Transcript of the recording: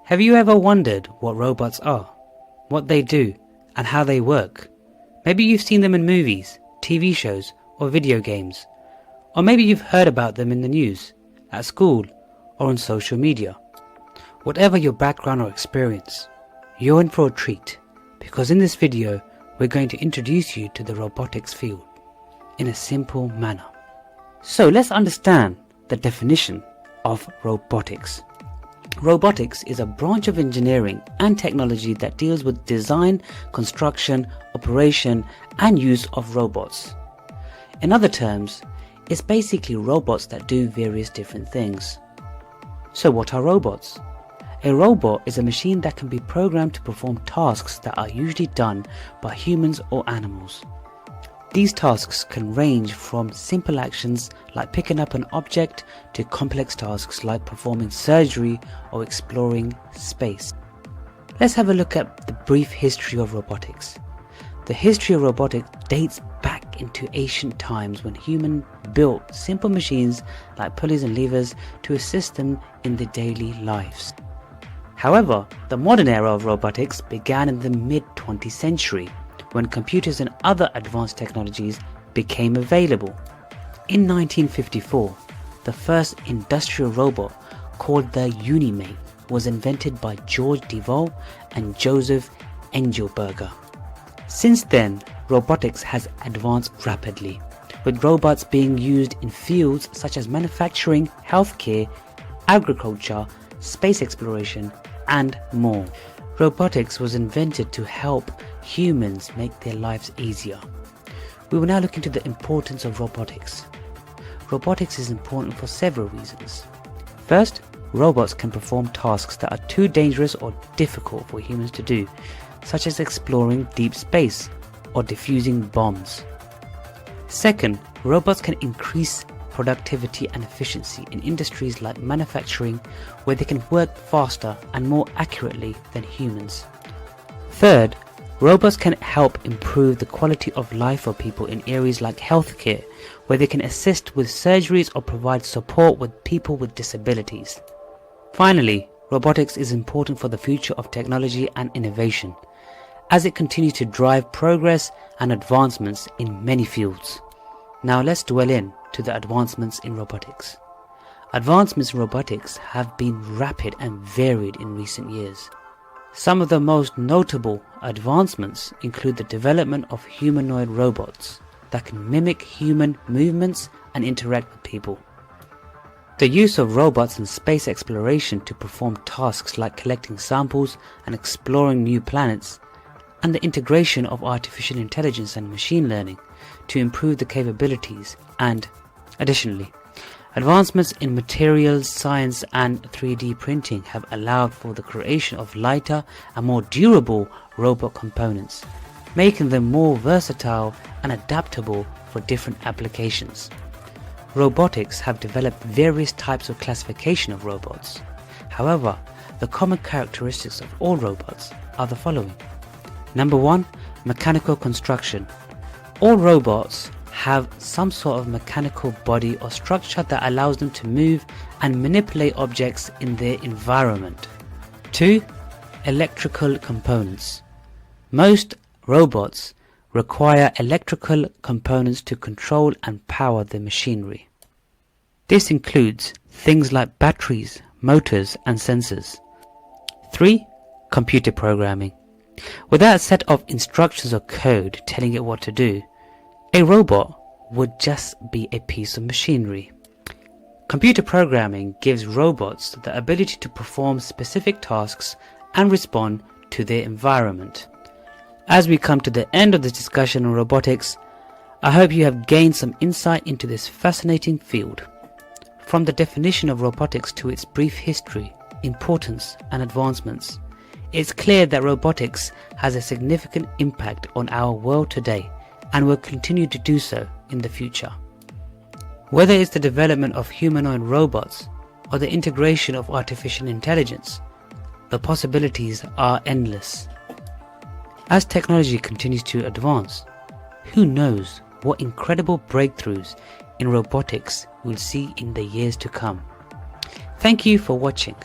Have you ever wondered what robots are, what they do, and how they work? Maybe you've seen them in movies, TV shows, or video games. Or maybe you've heard about them in the news, at school, or on social media. Whatever your background or experience, you're in for a treat, because in this video, we're going to introduce you to the robotics field in a simple manner. So let's understand the definition of robotics. Robotics is a branch of engineering and technology that deals with design, construction, operation, and use of robots. In other terms, it's basically robots that do various different things. So what are robots? A robot is a machine that can be programmed to perform tasks that are usually done by humans or animals. These tasks can range from simple actions like picking up an object to complex tasks like performing surgery or exploring space. Let's have a look at the brief history of robotics. The history of robotics dates back into ancient times when humans built simple machines like pulleys and levers to assist them in their daily lives. However, the modern era of robotics began in the mid-20th century when computers and other advanced technologies became available. In 1954, the first industrial robot, called the Unimate, was invented by George Devol and Joseph Engelberger. Since then, robotics has advanced rapidly, with robots being used in fields such as manufacturing, healthcare, agriculture, space exploration, and more. Robotics was invented to help humans make their lives easier. We will now look into the importance of robotics. Robotics is important for several reasons. First, robots can perform tasks that are too dangerous or difficult for humans to do, such as exploring deep space or defusing bombs. Second, robots can increase productivity and efficiency in industries like manufacturing, where they can work faster and more accurately than humans. Third, robots can help improve the quality of life for people in areas like healthcare, where they can assist with surgeries or provide support with people with disabilities. Finally, robotics is important for the future of technology and innovation, as it continues to drive progress and advancements in many fields. Now let's dwell into the advancements in robotics. Advancements in robotics have been rapid and varied in recent years. Some of the most notable advancements include the development of humanoid robots that can mimic human movements and interact with people. The use of robots in space exploration to perform tasks like collecting samples and exploring new planets, and the integration of artificial intelligence and machine learning to improve the capabilities, and additionally, advancements in materials science and 3D printing have allowed for the creation of lighter and more durable robot components, making them more versatile and adaptable for different applications. Robotics have developed various types of classification of robots. However, the common characteristics of all robots are the following. Number 1. Mechanical construction. All robots have some sort of mechanical body or structure that allows them to move and manipulate objects in their environment. 2. Electrical components. Most robots require electrical components to control and power their machinery. This includes things like batteries, motors, and sensors. 3. Computer programming. Without a set of instructions or code telling it what to do, a robot would just be a piece of machinery. Computer programming gives robots the ability to perform specific tasks and respond to their environment. As we come to the end of this discussion on robotics, I hope you have gained some insight into this fascinating field. From the definition of robotics to its brief history, importance, and advancements, it's clear that robotics has a significant impact on our world today and will continue to do so in the future. Whether it's the development of humanoid robots or the integration of artificial intelligence, the possibilities are endless. As technology continues to advance, who knows what incredible breakthroughs in robotics we'll see in the years to come. Thank you for watching.